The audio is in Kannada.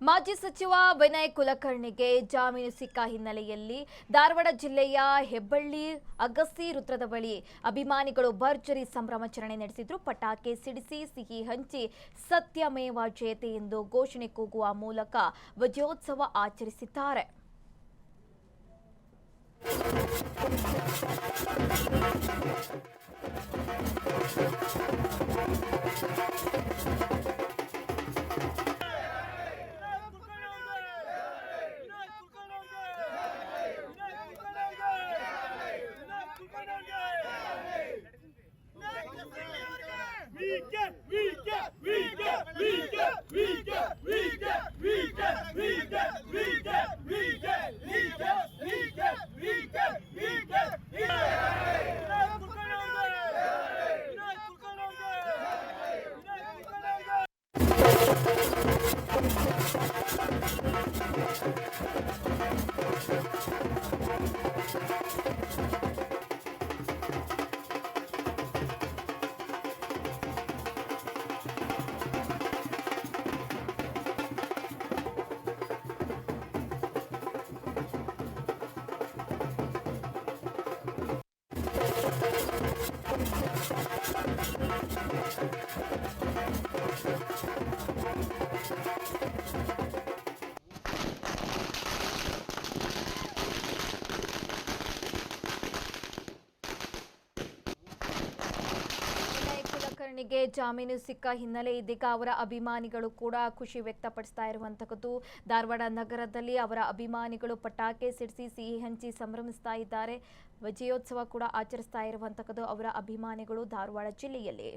ಮಾಜಿ ಸಚಿವ ವಿನಯ್ ಕುಲಕರ್ಣಿಗೆ ಜಾಮೀನು ಸಿಕ್ಕ ಹಿನ್ನೆಲೆಯಲ್ಲಿ ಧಾರವಾಡ ಜಿಲ್ಲೆಯ ಹೆಬ್ಬಳ್ಳಿ ಅಗಸ್ಸಿ ವೃತ್ತದ ಬಳಿ ಅಭಿಮಾನಿಗಳು ಭರ್ಜರಿ ಸಂಭ್ರಮಾಚರಣೆ ನಡೆಸಿದ್ರು. ಪಟಾಕಿ ಸಿಡಿಸಿ ಸಿಹಿ ಹಂಚಿ ಸತ್ಯಮೇವ ಜಯತೆ ಎಂದು ಘೋಷಣೆ ಕೂಗುವ ಮೂಲಕ ವಿಜಯೋತ್ಸವ ಆಚರಿಸಿದ್ದಾರೆ. ಕುಲಕರ್ಣಿಗೆ ಜಾಮೀನು ಸಿಕ್ಕ ಹಿನ್ನೆಲೆ ಇದೀಗ ಅವರ ಅಭಿಮಾನಿಗಳು ಕೂಡ ಖುಷಿ ವ್ಯಕ್ತಪಡಿಸ್ತಾ ಇರುವಂತಹದ್ದು. ಧಾರವಾಡ ನಗರದಲ್ಲಿ ಅವರ ಅಭಿಮಾನಿಗಳು ಪಟಾಕಿ ಸಿಡಿಸಿ ಸಿಹಿ ಹಂಚಿ ಸಂಭ್ರಮಿಸ್ತಾ ಇದ್ದಾರೆ. ವಿಜಯೋತ್ಸವ ಕೂಡ ಆಚರಿಸ್ತಾ ಇರುವಂತಹದ್ದು ಅವರ ಅಭಿಮಾನಿಗಳು ಧಾರವಾಡ ಜಿಲ್ಲೆಯಲ್ಲಿ.